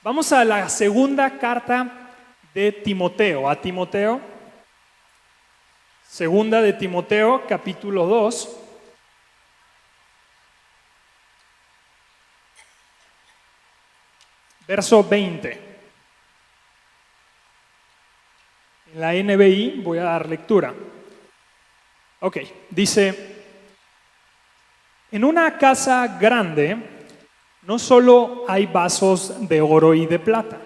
Vamos a la segunda carta de Timoteo, a Timoteo. Segunda de Timoteo, capítulo 2. Verso 20. En la NBI voy a dar lectura. Ok, dice: en una casa grande no solo hay vasos de oro y de plata,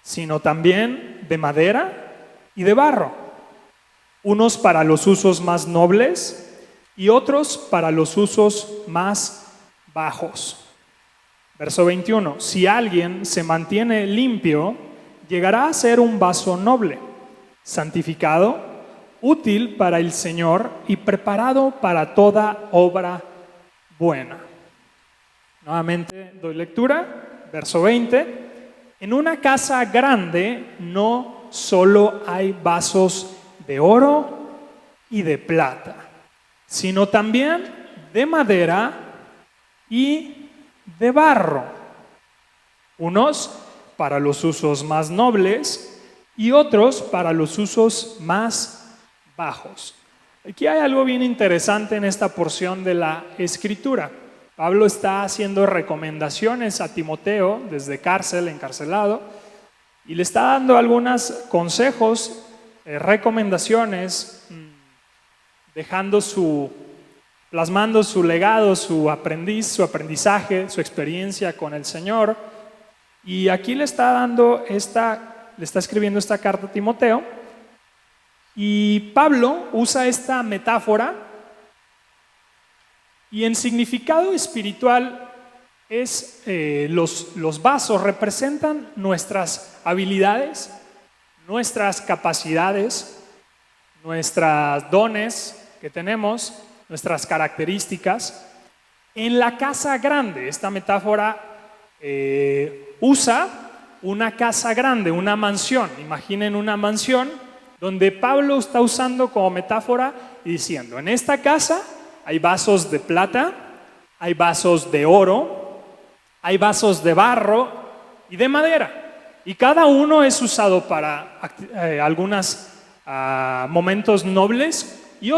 sino también de madera y de barro, unos para los usos más nobles y otros para los usos más bajos. Verso 21, si alguien se mantiene limpio, llegará a ser un vaso noble, santificado, útil para el Señor y preparado para toda obra buena. Nuevamente doy lectura, verso 20. En una casa grande no solo hay vasos de oro y de plata, sino también de madera y de barro, unos para los usos más nobles y otros para los usos más bajos. Aquí hay algo bien interesante en esta porción de la Escritura. Pablo está haciendo recomendaciones a Timoteo desde cárcel, encarcelado, y le está dando algunos consejos, recomendaciones, plasmando su legado, su aprendizaje, su experiencia con el Señor. Y aquí le está escribiendo esta carta a Timoteo. Y Pablo usa esta metáfora, y en significado espiritual los vasos representan nuestras habilidades, nuestras capacidades, nuestros dones que tenemos, nuestras características. En la casa grande, esta metáfora usa una casa grande, una mansión. Imaginen una mansión donde Pablo está usando como metáfora y diciendo: en esta casa hay vasos de plata, hay vasos de oro, hay vasos de barro y de madera. Y cada uno es usado para algunos momentos nobles y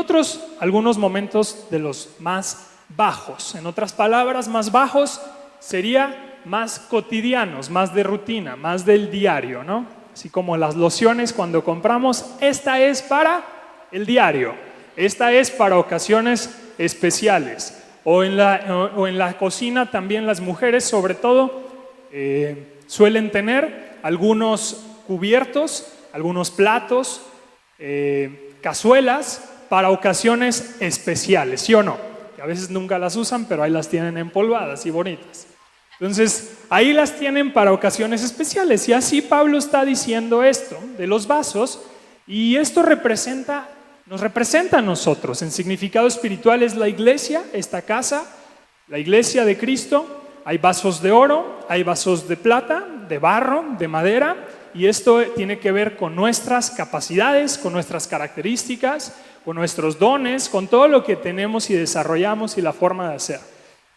algunos momentos de los más bajos. En otras palabras, más bajos sería más cotidianos, más de rutina, más del diario, ¿no? Así como las lociones cuando compramos, esta es para el diario, esta es para ocasiones especiales. O en la cocina también las mujeres, sobre todo, suelen tener algunos cubiertos, algunos platos, cazuelas para ocasiones especiales, ¿sí o no? Que a veces nunca las usan, pero ahí las tienen empolvadas y bonitas. Entonces, ahí las tienen para ocasiones especiales. Y así Pablo está diciendo esto de los vasos, y esto nos representa a nosotros. En significado espiritual es la iglesia, esta casa, la iglesia de Cristo. Hay vasos de oro, hay vasos de plata, de barro, de madera, y esto tiene que ver con nuestras capacidades, con nuestras características, con nuestros dones, con todo lo que tenemos y desarrollamos y la forma de hacer.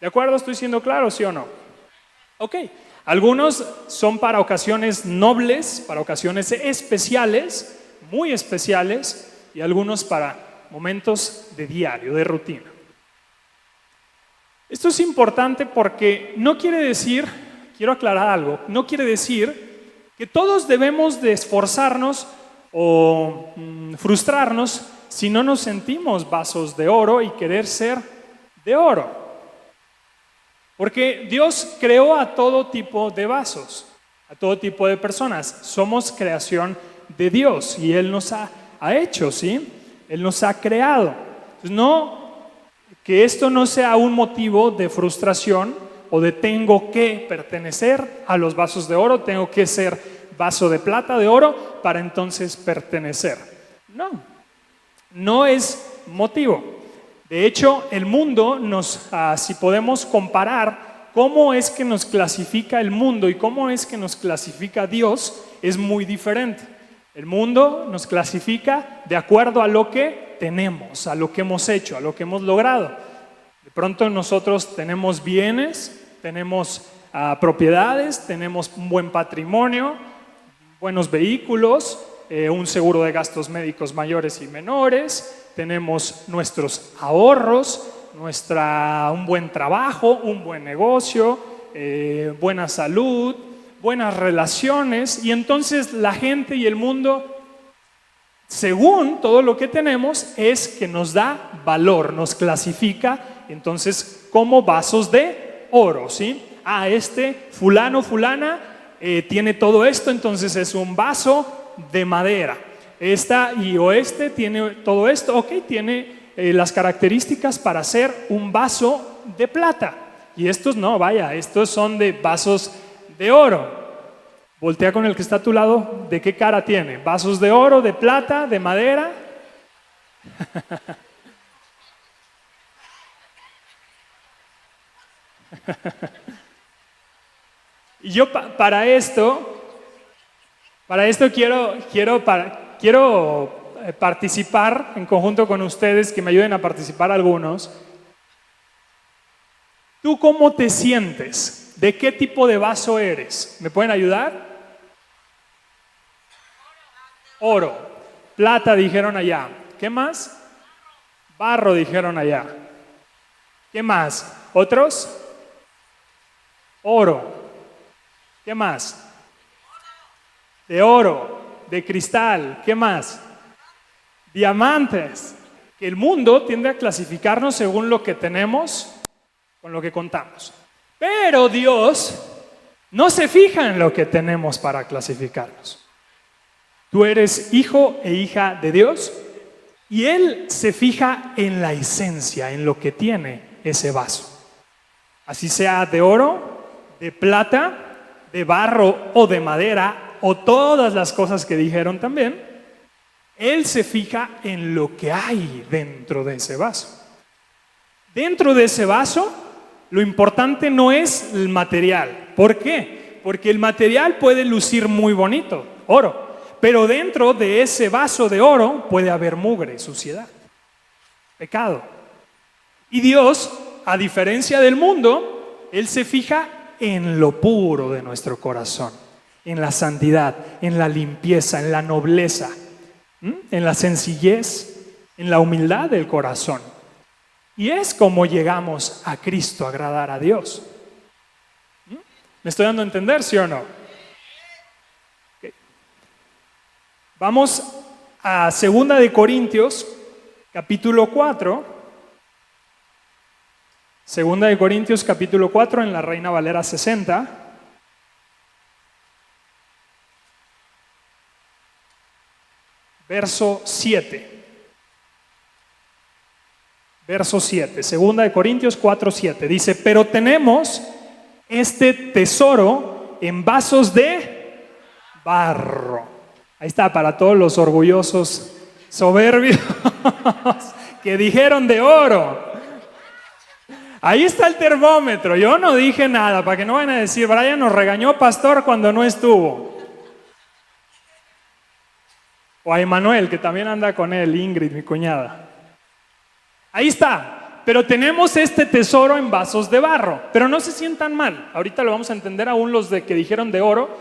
¿De acuerdo? ¿Estoy siendo claro, sí o no? Ok, algunos son para ocasiones nobles, para ocasiones especiales, muy especiales, y algunos para momentos de diario, de rutina. Esto es importante porque no quiere decir, quiero aclarar algo, no quiere decir que todos debemos de esforzarnos o frustrarnos si no nos sentimos vasos de oro y querer ser de oro. Porque Dios creó a todo tipo de vasos, a todo tipo de personas. Somos creación de Dios y Él nos ha hecho, ¿sí? Él nos ha creado. Entonces, que esto no sea un motivo de frustración o de tengo que pertenecer a los vasos de oro, tengo que ser vaso de plata, de oro, para entonces pertenecer. No es motivo. De hecho, el mundo si podemos comparar cómo es que nos clasifica el mundo y cómo es que nos clasifica Dios, es muy diferente. El mundo nos clasifica de acuerdo a lo que tenemos, a lo que hemos hecho, a lo que hemos logrado. De pronto nosotros tenemos bienes, tenemos propiedades, tenemos un buen patrimonio, buenos vehículos, un seguro de gastos médicos mayores y menores, tenemos nuestros ahorros, un buen trabajo, un buen negocio, buena salud, buenas relaciones, y entonces la gente y el mundo, según todo lo que tenemos, es que nos da valor, nos clasifica entonces como vasos de oro, ¿sí? Fulano, fulana tiene todo esto, entonces es un vaso de madera. Tiene todo esto, ok, tiene las características para ser un vaso de plata. Y estos no, vaya, estos son de vasos de oro. Voltea con el que está a tu lado, ¿de qué cara tiene? ¿Vasos de oro, de plata, de madera? Y yo para esto quiero participar en conjunto con ustedes, que me ayuden a participar algunos. ¿Tú cómo te sientes? ¿De qué tipo de vaso eres? ¿Me pueden ayudar? Oro. Plata dijeron allá. ¿Qué más? Barro dijeron allá. ¿Qué más? ¿Otros? Oro. ¿Qué más? De oro, de cristal. ¿Qué más? Diamantes. Que el mundo tiende a clasificarnos según lo que tenemos, con lo que contamos. Pero Dios no se fija en lo que tenemos para clasificarnos. Tú eres hijo e hija de Dios y Él se fija en la esencia, en lo que tiene ese vaso. Así sea de oro, de plata, de barro o de madera, o todas las cosas que dijeron también, Él se fija en lo que hay dentro de ese vaso. Dentro de ese vaso, lo importante no es el material. ¿Por qué? Porque el material puede lucir muy bonito, oro, pero dentro de ese vaso de oro puede haber mugre, suciedad, pecado. Y Dios, a diferencia del mundo, Él se fija en lo puro de nuestro corazón, en la santidad, en la limpieza, en la nobleza, en la sencillez, en la humildad del corazón. Y es como llegamos a Cristo, a agradar a Dios. ¿Me estoy dando a entender, sí o no? Okay. Vamos a 2 de Corintios, capítulo 4. 2 de Corintios, capítulo 4, en la Reina Valera 60. Verso 7. Verso 7. 2 de Corintios 4, 7. Dice, pero tenemos este tesoro en vasos de barro. Ahí está, para todos los orgullosos soberbios que dijeron de oro. Ahí está el termómetro. Yo no dije nada, para que no vayan a decir, Brian nos regañó pastor cuando no estuvo. O a Emanuel, que también anda con él, Ingrid, mi cuñada. Ahí está. Pero tenemos este tesoro en vasos de barro. Pero no se sientan mal. Ahorita lo vamos a entender aún los de que dijeron de oro.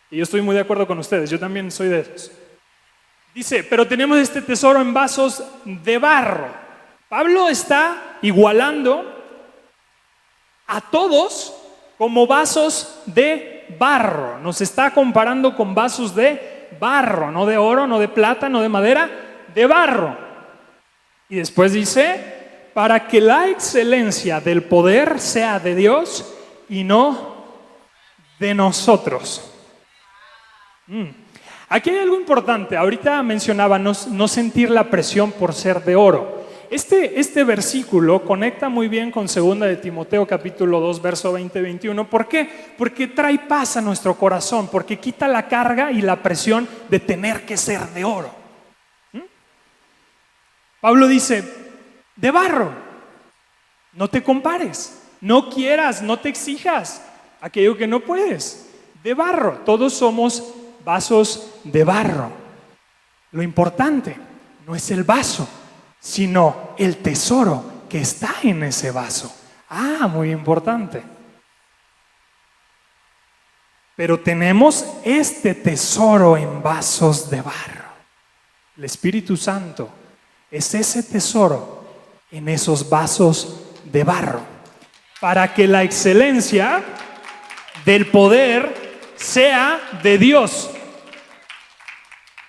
Y yo estoy muy de acuerdo con ustedes. Yo también soy de esos. Dice, pero tenemos este tesoro en vasos de barro. Pablo está igualando a todos como vasos de barro. Nos está comparando con vasos de barro, no de oro, no de plata, no de madera, de barro. Y después dice, para que la excelencia del poder sea de Dios y no de nosotros. Aquí hay algo importante. Ahorita mencionaba no sentir la presión por ser de oro. Este versículo conecta muy bien con 2 de Timoteo capítulo 2 verso 20-21. ¿Por qué? Porque trae paz a nuestro corazón, porque quita la carga y la presión de tener que ser de oro. Pablo dice, de barro, no te compares, no quieras, no te exijas aquello que no puedes. De barro, todos somos vasos de barro. Lo importante no es el vaso, sino el tesoro que está en ese vaso. Muy importante. Pero tenemos este tesoro en vasos de barro. El Espíritu Santo es ese tesoro en esos vasos de barro, para que la excelencia del poder sea de Dios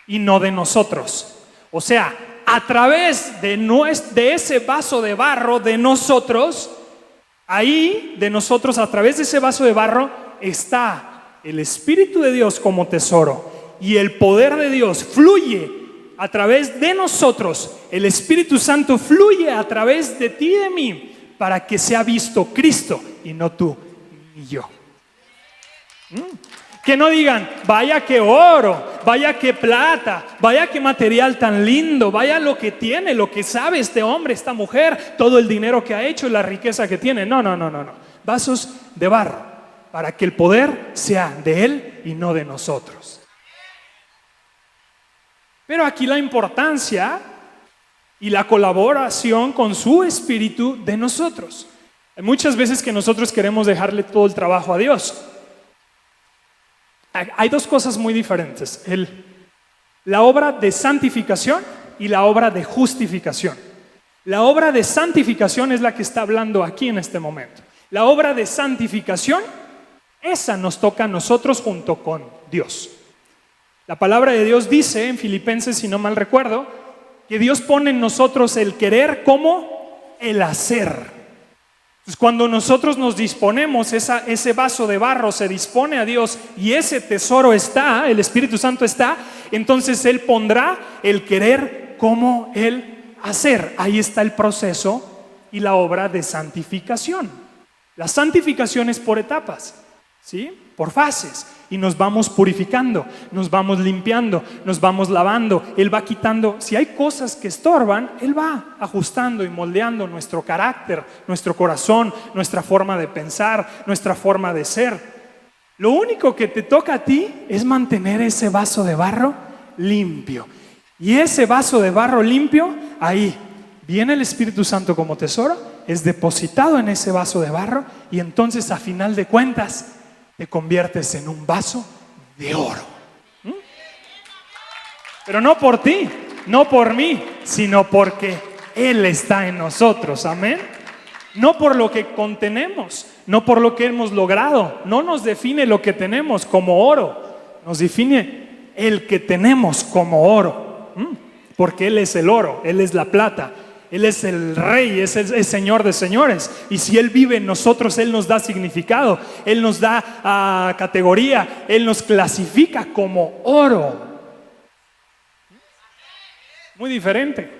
y no de nosotros. O sea, a través de ese vaso de barro de nosotros, ahí de nosotros, a través de ese vaso de barro, está el Espíritu de Dios como tesoro, y el poder de Dios fluye a través de nosotros. El Espíritu Santo fluye a través de ti y de mí, para que sea visto Cristo y no tú ni yo. Que no digan, vaya que oro, vaya que plata, vaya que material tan lindo, vaya lo que tiene, lo que sabe este hombre, esta mujer, todo el dinero que ha hecho y la riqueza que tiene. No. Vasos de barro, para que el poder sea de Él y no de nosotros. Pero aquí la importancia y la colaboración con su Espíritu de nosotros. Hay muchas veces que nosotros queremos dejarle todo el trabajo a Dios. Hay dos cosas muy diferentes: la obra de santificación y la obra de justificación. La obra de santificación es la que está hablando aquí en este momento. La obra de santificación, esa nos toca a nosotros junto con Dios. La palabra de Dios dice en Filipenses, si no mal recuerdo, que Dios pone en nosotros el querer como el hacer. Entonces, cuando nosotros nos disponemos, ese vaso de barro se dispone a Dios y ese tesoro está, el Espíritu Santo está, entonces Él pondrá el querer como el hacer. Ahí está el proceso y la obra de santificación. La santificación es por etapas, ¿sí? Por fases. Y nos vamos purificando, nos vamos limpiando, nos vamos lavando. Él va quitando, si hay cosas que estorban, Él va ajustando y moldeando nuestro carácter, nuestro corazón, nuestra forma de pensar, nuestra forma de ser. Lo único que te toca a ti es mantener ese vaso de barro limpio. Y ese vaso de barro limpio, ahí viene el Espíritu Santo como tesoro, es depositado en ese vaso de barro, y entonces a final de cuentas te conviertes en un vaso de oro. Pero no por ti, no por mí, sino porque Él está en nosotros. Amén. No por lo que contenemos, no por lo que hemos logrado. No nos define lo que tenemos como oro, nos define el que tenemos como oro. Porque Él es el oro, Él es la plata, Él es el Rey, es el Señor de señores. Y si Él vive en nosotros, Él nos da significado, Él nos da categoría, Él nos clasifica como oro. Muy diferente.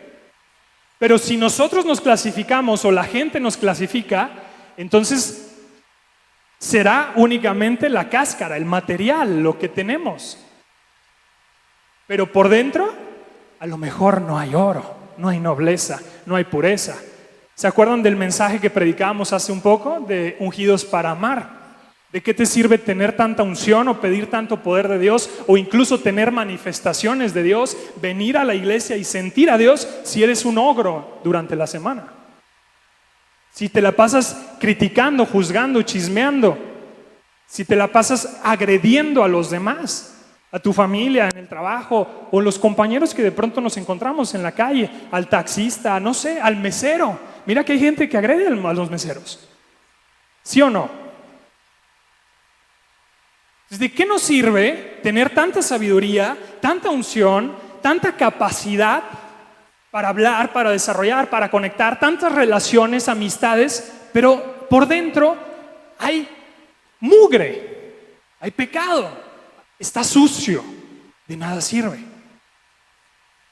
Pero si nosotros nos clasificamos o la gente nos clasifica, entonces será únicamente la cáscara, el material, lo que tenemos. Pero por dentro, a lo mejor no hay oro. No hay nobleza, no hay pureza. ¿Se acuerdan del mensaje que predicábamos hace un poco de ungidos para amar? ¿De qué te sirve tener tanta unción o pedir tanto poder de Dios o incluso tener manifestaciones de Dios, venir a la iglesia y sentir a Dios si eres un ogro durante la semana? Si te la pasas criticando, juzgando, chismeando, si te la pasas agrediendo a los demás, a tu familia, en el trabajo, o los compañeros que de pronto nos encontramos en la calle, al taxista, no sé, al mesero. Mira que hay gente que agrede a los meseros. ¿Sí o no? ¿De qué nos sirve tener tanta sabiduría, tanta unción, tanta capacidad para hablar, para desarrollar, para conectar, tantas relaciones, amistades, pero por dentro hay mugre, hay pecado? Está sucio, de nada sirve.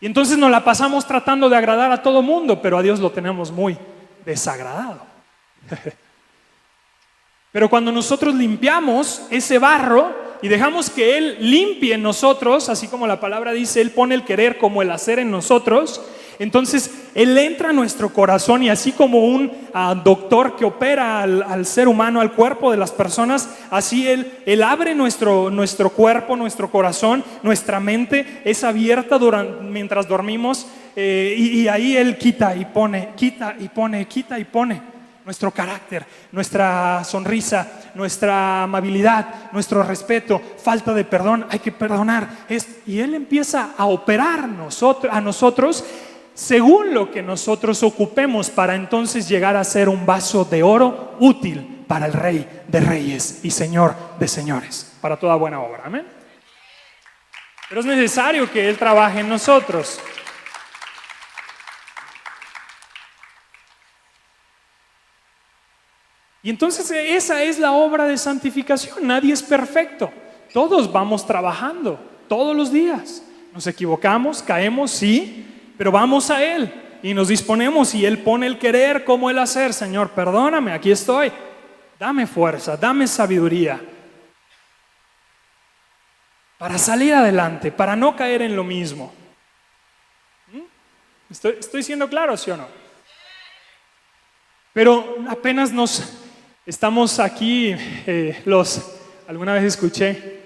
Y entonces nos la pasamos tratando de agradar a todo mundo, pero a Dios lo tenemos muy desagradado. Pero cuando nosotros limpiamos ese barro y dejamos que Él limpie en nosotros, así como la palabra dice, Él pone el querer como el hacer en nosotros, entonces Él entra a nuestro corazón y así como un doctor que opera al ser humano, al cuerpo de las personas, así Él abre nuestro cuerpo, nuestro corazón, nuestra mente es abierta mientras dormimos, y ahí Él quita y pone, quita y pone, quita y pone. nuestro carácter, nuestra sonrisa, nuestra amabilidad, nuestro respeto, falta de perdón, hay que perdonar. Y Él empieza a operar a nosotros según lo que nosotros ocupemos, para entonces llegar a ser un vaso de oro útil para el Rey de Reyes y Señor de Señores, para toda buena obra. Amén. Pero es necesario que Él trabaje en nosotros. Y entonces esa es la obra de santificación. Nadie es perfecto. Todos vamos trabajando todos los días. Nos equivocamos, caemos, sí, pero vamos a Él y nos disponemos, y Él pone el querer como el hacer. Señor, perdóname, aquí estoy. Dame fuerza, dame sabiduría para salir adelante, para no caer en lo mismo. ¿Estoy siendo claro, sí o no? Pero apenas estamos aquí, alguna vez escuché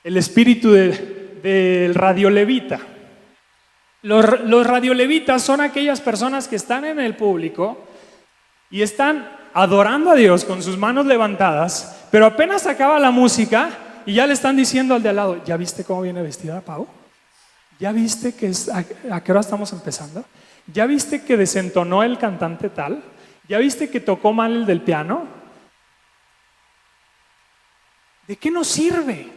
el espíritu del radiolevita. Los radiolevitas son aquellas personas que están en el público y están adorando a Dios con sus manos levantadas, pero apenas acaba la música y ya le están diciendo al de al lado: ¿ya viste cómo viene vestida Pau? ¿Ya viste a qué hora estamos empezando? ¿Ya viste que desentonó el cantante tal? ¿Ya viste que tocó mal el del piano? ¿De qué nos sirve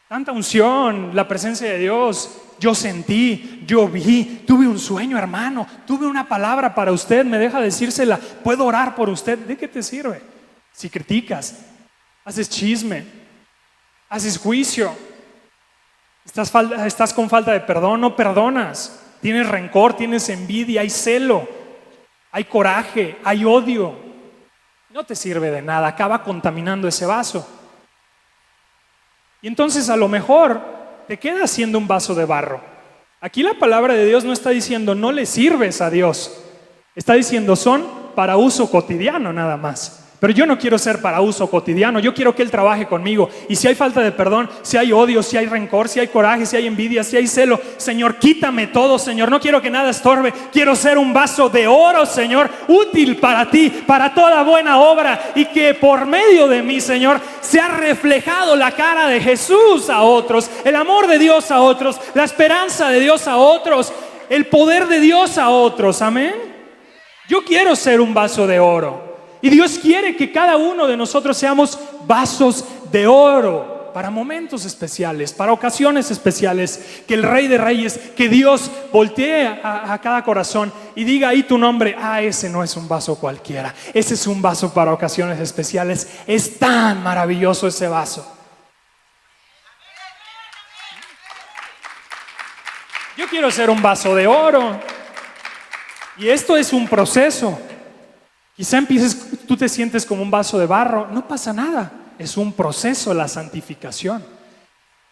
tanta unción, la presencia de Dios? Yo sentí, yo vi, tuve un sueño, hermano, tuve una palabra para usted, me deja decírsela, puedo orar por usted. ¿De qué te sirve? Si criticas, haces chisme, haces juicio, estás con falta de perdón, no perdonas, tienes rencor, tienes envidia, hay celo, hay coraje, hay odio, no te sirve de nada, acaba contaminando ese vaso. Y entonces a lo mejor te quedas siendo un vaso de barro. Aquí la palabra de Dios no está diciendo no le sirves a Dios, está diciendo son para uso cotidiano nada más. Pero yo no quiero ser para uso cotidiano, yo quiero que Él trabaje conmigo. Y si hay falta de perdón, si hay odio, si hay rencor, si hay coraje, si hay envidia, si hay celo, Señor, quítame todo, Señor. No quiero que nada estorbe, quiero ser un vaso de oro, Señor, útil para ti, para toda buena obra. Y que por medio de mí, Señor, sea reflejado la cara de Jesús a otros, el amor de Dios a otros, la esperanza de Dios a otros, el poder de Dios a otros. Amén. Yo quiero ser un vaso de oro. Y Dios quiere que cada uno de nosotros seamos vasos de oro para momentos especiales, para ocasiones especiales. Que el Rey de Reyes, que Dios voltee a cada corazón y diga ahí tu nombre: ese no es un vaso cualquiera, ese es un vaso para ocasiones especiales. Es tan maravilloso ese vaso. Yo quiero ser un vaso de oro. Y esto es un proceso. Quizá tú te sientes como un vaso de barro, no pasa nada, es un proceso la santificación.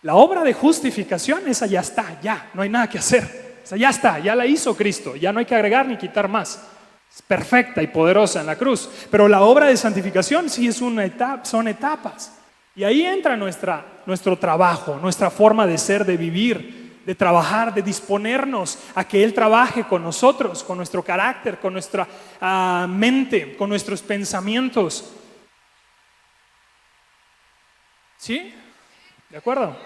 La obra de justificación, esa ya está, ya, no hay nada que hacer, esa ya está, ya la hizo Cristo, ya no hay que agregar ni quitar más. Es perfecta y poderosa en la cruz, pero la obra de santificación sí es son etapas. Y ahí entra nuestro trabajo, nuestra forma de ser, de vivir, de trabajar, de disponernos a que Él trabaje con nosotros, con nuestro carácter, con nuestra mente, con nuestros pensamientos. ¿Sí? ¿De acuerdo?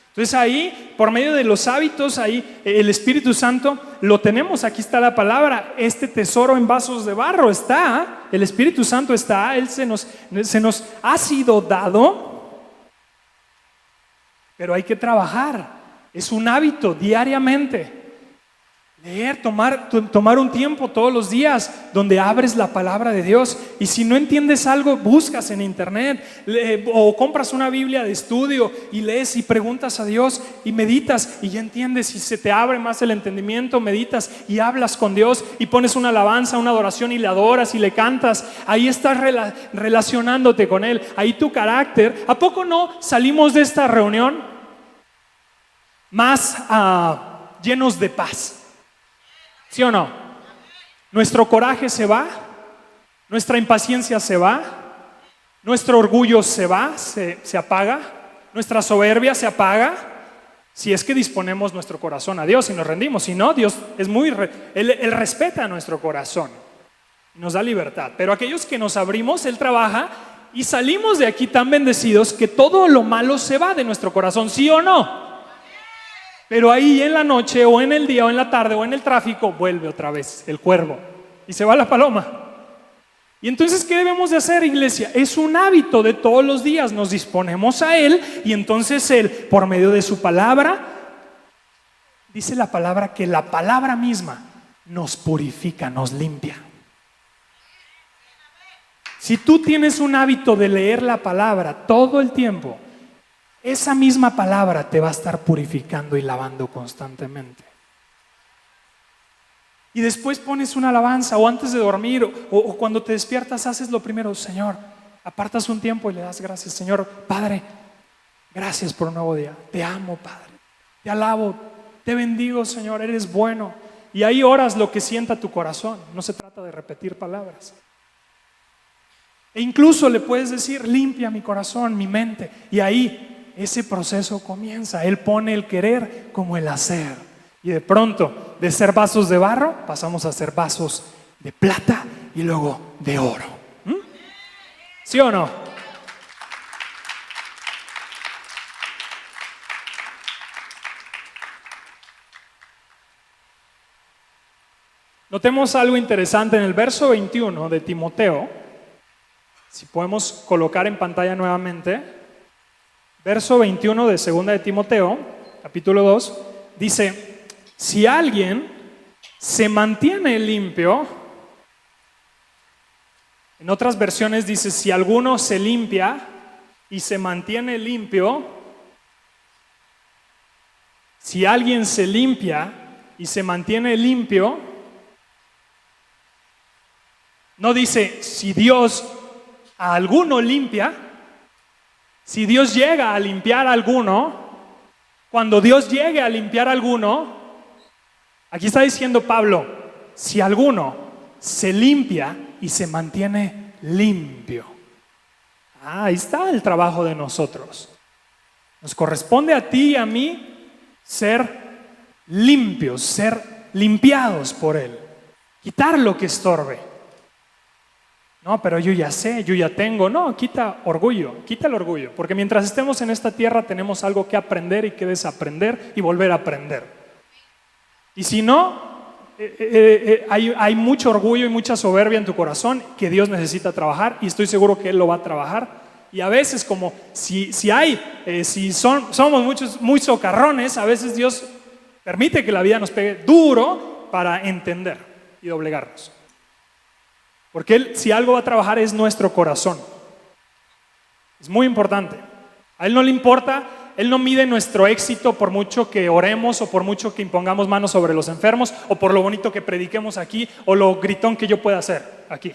Entonces ahí, por medio de los hábitos, ahí el Espíritu Santo lo tenemos. Aquí está la palabra, este tesoro en vasos de barro está, el Espíritu Santo está, Él se nos ha sido dado, pero hay que trabajar. Es un hábito diariamente. Leer, tomar un tiempo todos los días donde abres la palabra de Dios. Y si no entiendes algo, buscas en internet o compras una Biblia de estudio y lees y preguntas a Dios y meditas y ya entiendes, y se te abre más el entendimiento, meditas y hablas con Dios y pones una alabanza, una adoración y le adoras y le cantas. Ahí estás relacionándote con Él. Ahí tu carácter. ¿A poco no salimos de esta reunión más llenos de paz? ¿Sí o no? Nuestro coraje se va, nuestra impaciencia se va, nuestro orgullo se va, se apaga, nuestra soberbia se apaga, si es que disponemos nuestro corazón a Dios y nos rendimos. Si no, Dios es Él respeta nuestro corazón. nos da libertad. Pero aquellos que nos abrimos, Él trabaja y salimos de aquí tan bendecidos que todo lo malo se va de nuestro corazón, ¿sí o no? Pero ahí en la noche o en el día o en la tarde o en el tráfico vuelve otra vez el cuervo y se va la paloma. Y entonces, ¿qué debemos de hacer, iglesia? Es un hábito de todos los días, nos disponemos a Él y entonces Él, por medio de su palabra, dice la palabra que la palabra misma nos purifica, nos limpia. Si tú tienes un hábito de leer la palabra todo el tiempo, esa misma palabra te va a estar purificando y lavando constantemente. Y después pones una alabanza o antes de dormir o cuando te despiertas haces lo primero, Señor, apartas un tiempo y le das gracias, Señor, Padre, gracias por un nuevo día, te amo, Padre, te alabo, te bendigo, Señor, eres bueno. Y ahí oras lo que sienta tu corazón, no se trata de repetir palabras. E incluso le puedes decir, limpia mi corazón, mi mente, y ahí ese proceso comienza. Él pone el querer como el hacer. Y de pronto, de ser vasos de barro, pasamos a ser vasos de plata y luego de oro. ¿Sí o no? Notemos algo interesante en el verso 21 de Timoteo. Si podemos colocar en pantalla nuevamente, verso 21 de 2 de Timoteo, capítulo 2, dice, si alguien se mantiene limpio, en otras versiones dice, si alguno se limpia y se mantiene limpio, si alguien se limpia y se mantiene limpio, no dice, si Dios a alguno limpia, si Dios llega a limpiar a alguno, cuando Dios llegue a limpiar a alguno, aquí está diciendo Pablo, si alguno se limpia y se mantiene limpio. Ahí está el trabajo de nosotros. Nos corresponde a ti y a mí ser limpios, ser limpiados por Él, quitar lo que estorbe. No, pero yo ya sé, yo ya tengo. No, quita el orgullo, porque mientras estemos en esta tierra tenemos algo que aprender y que desaprender y volver a aprender. Y si no, hay mucho orgullo y mucha soberbia en tu corazón que Dios necesita trabajar y estoy seguro que Él lo va a trabajar. Y a veces como si somos muchos muy socarrones, a veces Dios permite que la vida nos pegue duro para entender y doblegarnos. Porque Él, si algo va a trabajar, es nuestro corazón. Es muy importante. A Él no le importa, Él no mide nuestro éxito por mucho que oremos o por mucho que impongamos manos sobre los enfermos o por lo bonito que prediquemos aquí o lo gritón que yo pueda hacer aquí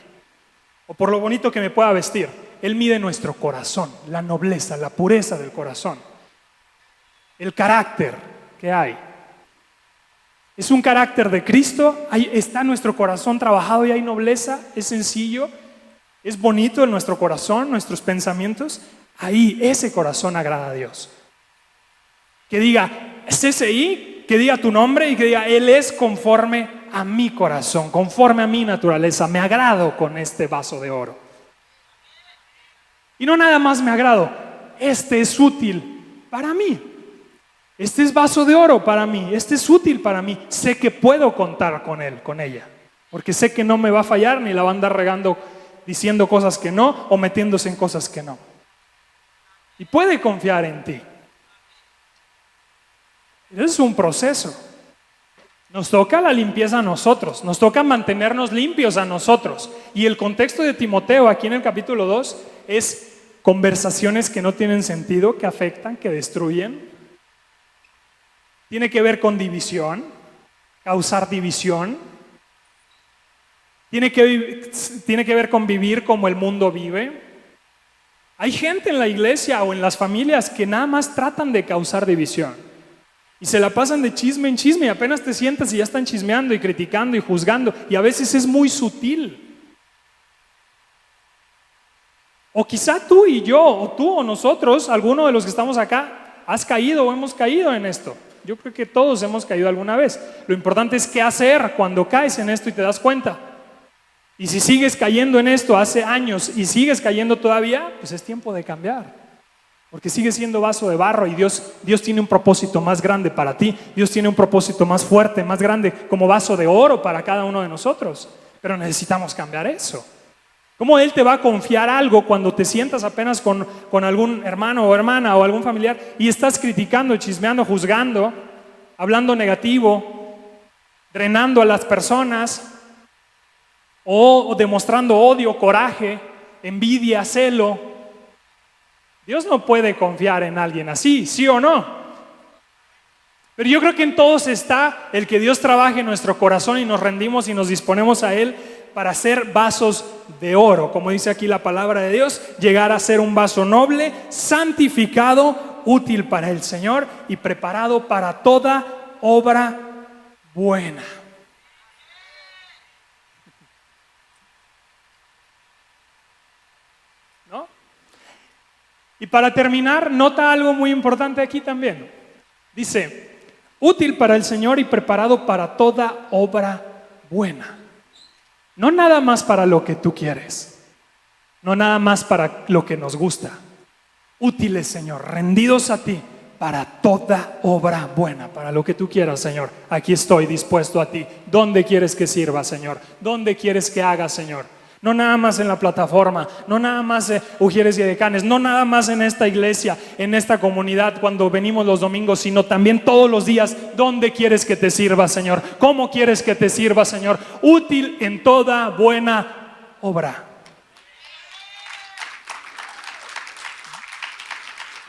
o por lo bonito que me pueda vestir. Él mide nuestro corazón, la nobleza, la pureza del corazón, el carácter que hay. Es un carácter de Cristo, ahí está nuestro corazón trabajado y hay nobleza, es sencillo, es bonito en nuestro corazón, nuestros pensamientos. Ahí ese corazón agrada a Dios. Que diga CCI, que diga tu nombre y que diga Él es conforme a mi corazón, conforme a mi naturaleza, me agrado con este vaso de oro. Y no nada más me agrado, este es útil para mí. Este es vaso de oro para mí, este es útil para mí, sé que puedo contar con él, con ella, porque sé que no me va a fallar ni la va a andar regando diciendo cosas que no o metiéndose en cosas que no. Y puede confiar en ti. Es un proceso. Nos toca la limpieza a nosotros, nos toca mantenernos limpios a nosotros. Y el contexto de Timoteo aquí en el capítulo 2 es conversaciones que no tienen sentido, que afectan, que destruyen. Tiene que ver con división, causar división. Tiene que ver con vivir como el mundo vive. Hay gente en la iglesia o en las familias que nada más tratan de causar división. Y se la pasan de chisme en chisme y apenas te sientas y ya están chismeando y criticando y juzgando. Y a veces es muy sutil. O quizá tú y yo, o tú o nosotros, alguno de los que estamos acá, has caído o hemos caído en esto. Yo creo que todos hemos caído alguna vez. Lo importante es qué hacer cuando caes en esto y te das cuenta. Y si sigues cayendo en esto hace años y sigues cayendo todavía, pues es tiempo de cambiar. Porque sigues siendo vaso de barro y Dios tiene un propósito más grande para ti. Dios tiene un propósito más fuerte, más grande, como vaso de oro para cada uno de nosotros. Pero necesitamos cambiar eso. ¿Cómo Él te va a confiar algo cuando te sientas apenas con algún hermano o hermana o algún familiar y estás criticando, chismeando, juzgando, hablando negativo, drenando a las personas o demostrando odio, coraje, envidia, celo? Dios no puede confiar en alguien así, ¿sí o no? Pero yo creo que en todos está el que Dios trabaje en nuestro corazón y nos rendimos y nos disponemos a Él para ser vasos de oro, como dice aquí la palabra de Dios, llegar a ser un vaso noble, santificado, útil para el Señor y preparado para toda obra buena. ¿No? Y para terminar, nota algo muy importante aquí también. Dice, útil para el Señor y preparado para toda obra buena. No nada más para lo que tú quieres, no nada más para lo que nos gusta. Útiles, Señor, rendidos a ti para toda obra buena, para lo que tú quieras, Señor. Aquí estoy dispuesto a ti. ¿Dónde quieres que sirva, Señor? ¿Dónde quieres que haga, Señor? No nada más en la plataforma, no nada más Ujieres y Edecanes, no nada más en esta iglesia, en esta comunidad cuando venimos los domingos, sino también todos los días. ¿Dónde quieres que te sirva, Señor? ¿Cómo quieres que te sirva, Señor? Útil en toda buena obra.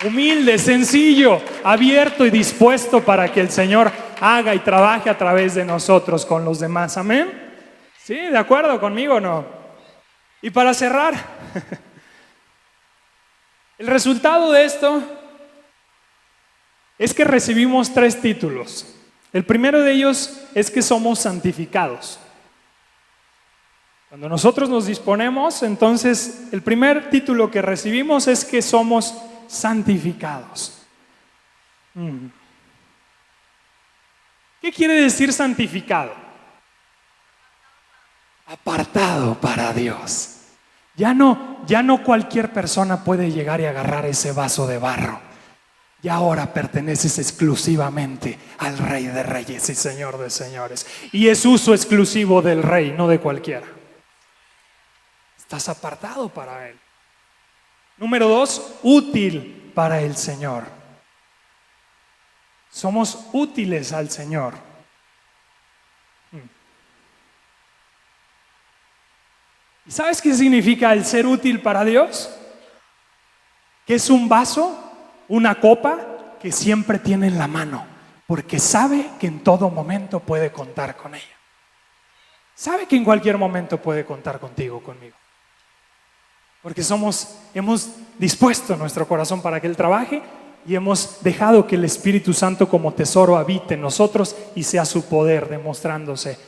Humilde, sencillo, abierto y dispuesto para que el Señor haga y trabaje a través de nosotros con los demás. ¿Amén? ¿Sí? ¿De acuerdo conmigo o no? Y para cerrar, el resultado de esto es que recibimos 3 títulos. El primero de ellos es que somos santificados. Cuando nosotros nos disponemos, entonces el primer título que recibimos es que somos santificados. ¿Qué quiere decir santificado? Apartado para Dios. Ya no cualquier persona puede llegar y agarrar ese vaso de barro. Y ahora perteneces exclusivamente al Rey de Reyes y Señor de Señores. Y es uso exclusivo del Rey, no de cualquiera. Estás apartado para Él. Número 2, útil para el Señor. Somos útiles al Señor. ¿Y sabes qué significa el ser útil para Dios? Que es un vaso, una copa que siempre tiene en la mano, porque sabe que en todo momento puede contar con ella. Sabe que en cualquier momento puede contar contigo, conmigo. Porque hemos dispuesto nuestro corazón para que Él trabaje y hemos dejado que el Espíritu Santo como tesoro habite en nosotros y sea su poder demostrándose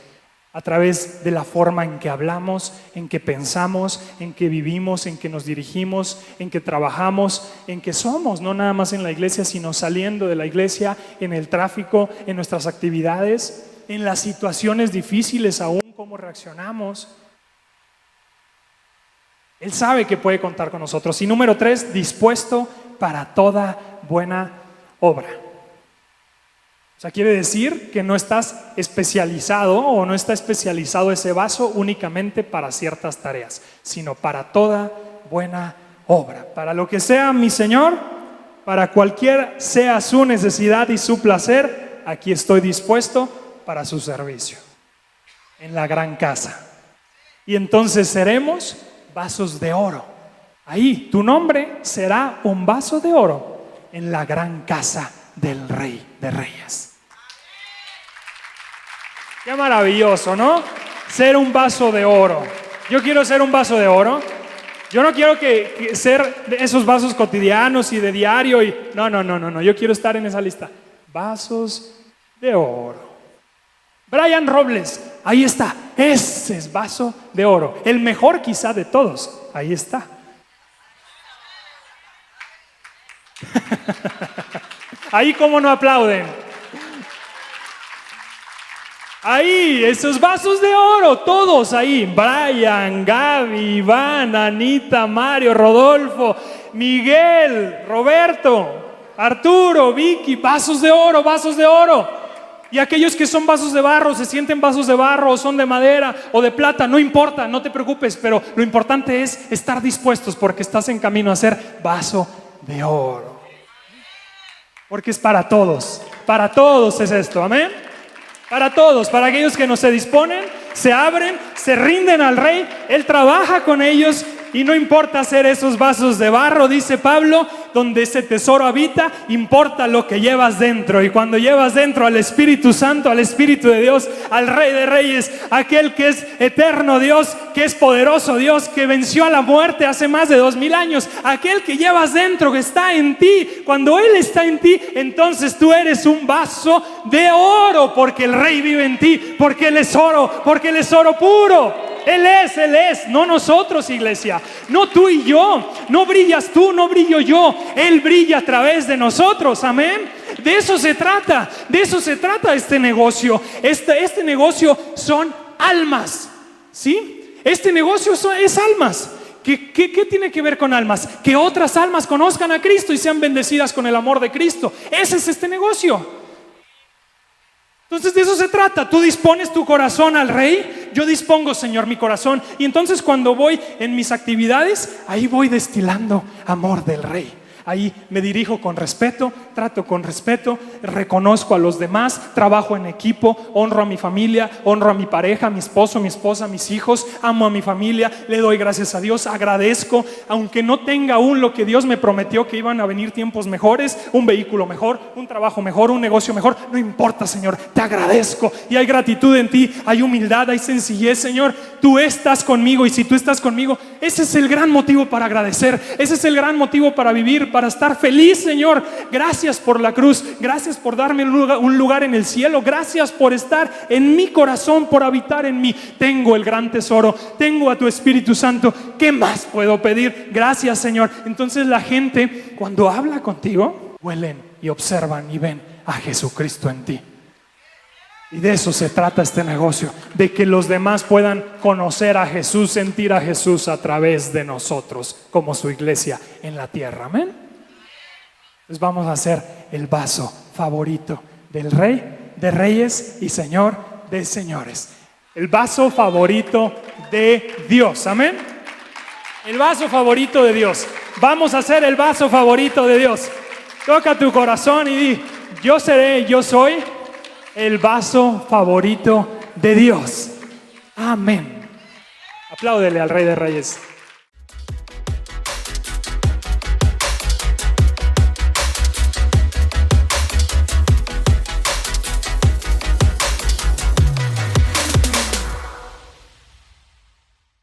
a través de la forma en que hablamos, en que pensamos, en que vivimos, en que nos dirigimos, en que trabajamos, en que somos, no nada más en la iglesia, sino saliendo de la iglesia, en el tráfico, en nuestras actividades, en las situaciones difíciles aún, cómo reaccionamos. Él sabe que puede contar con nosotros. Y número 3, dispuesto para toda buena obra. O sea, quiere decir que no estás especializado o no está especializado ese vaso únicamente para ciertas tareas, sino para toda buena obra. Para lo que sea mi Señor, para cualquier sea su necesidad y su placer, aquí estoy dispuesto para su servicio en la gran casa. Y entonces seremos vasos de oro. Ahí tu nombre será un vaso de oro en la gran casa del Rey de Reyes. Qué maravilloso, ¿no? Ser un vaso de oro. Yo quiero ser un vaso de oro. Yo no quiero que ser de esos vasos cotidianos y de diario. No. Yo quiero estar en esa lista. Vasos de oro. Brian Robles, ahí está. Ese es vaso de oro. El mejor quizá de todos. Ahí está. Ahí cómo no aplauden. Ahí, esos vasos de oro, todos ahí. Brian, Gaby, Iván, Anita, Mario, Rodolfo, Miguel, Roberto, Arturo, Vicky, vasos de oro, vasos de oro. Y aquellos que son vasos de barro, se sienten vasos de barro, o son de madera o de plata, no importa, no te preocupes, pero lo importante es estar dispuestos porque estás en camino a ser vaso de oro. Porque es para todos es esto, amén. Para todos, para aquellos que no se disponen, se abren, se rinden al Rey, Él trabaja con ellos y no importa ser esos vasos de barro, dice Pablo, donde ese tesoro habita, importa lo que llevas dentro. Y cuando llevas dentro al Espíritu Santo, al Espíritu de Dios, al Rey de Reyes, aquel que es eterno Dios, que es poderoso Dios, que venció a la muerte hace más de 2000 años, aquel que llevas dentro, que está en ti, cuando Él está en ti, entonces tú eres un vaso de oro, porque el Rey vive en ti, porque Él es oro, porque Él es oro puro. Él es, no nosotros, iglesia, no tú y yo, no brillas tú, no brillo yo, Él brilla a través de nosotros, amén. De eso se trata este negocio. Este negocio son almas, ¿sí? Este negocio es almas. ¿Qué tiene que ver con almas? Que otras almas conozcan a Cristo y sean bendecidas con el amor de Cristo. Ese es este negocio. Entonces de eso se trata. Tú dispones tu corazón al Rey. Yo dispongo, Señor, mi corazón. Y entonces cuando voy en mis actividades, ahí voy destilando amor del Rey. Ahí me dirijo con respeto, trato con respeto, reconozco a los demás, trabajo en equipo, honro a mi familia, honro a mi pareja, a mi esposo, a mi esposa, a mis hijos, amo a mi familia, le doy gracias a Dios, agradezco, aunque no tenga aún lo que Dios me prometió, que iban a venir tiempos mejores, un vehículo mejor, un trabajo mejor, un negocio mejor, no importa, Señor, te agradezco. Y hay gratitud en ti, hay humildad, hay sencillez, Señor, tú estás conmigo, y si tú estás conmigo, ese es el gran motivo para agradecer, ese es el gran motivo para vivir, para estar feliz, Señor. Gracias por la cruz, gracias por darme un lugar en el cielo, gracias por estar en mi corazón, por habitar en mí. Tengo el gran tesoro, tengo a tu Espíritu Santo. ¿Qué más puedo pedir? Gracias, Señor. Entonces la gente, cuando habla contigo, huelen y observan y ven a Jesucristo en ti. Y de eso se trata este negocio, de que los demás puedan conocer a Jesús, sentir a Jesús a través de nosotros, como su iglesia en la tierra, amén. Entonces vamos a hacer el vaso favorito del Rey de Reyes y Señor de Señores. El vaso favorito de Dios, amén. El vaso favorito de Dios. Vamos a hacer el vaso favorito de Dios. Toca tu corazón y di: yo soy el vaso favorito de Dios. Amén. Apláudele al Rey de Reyes.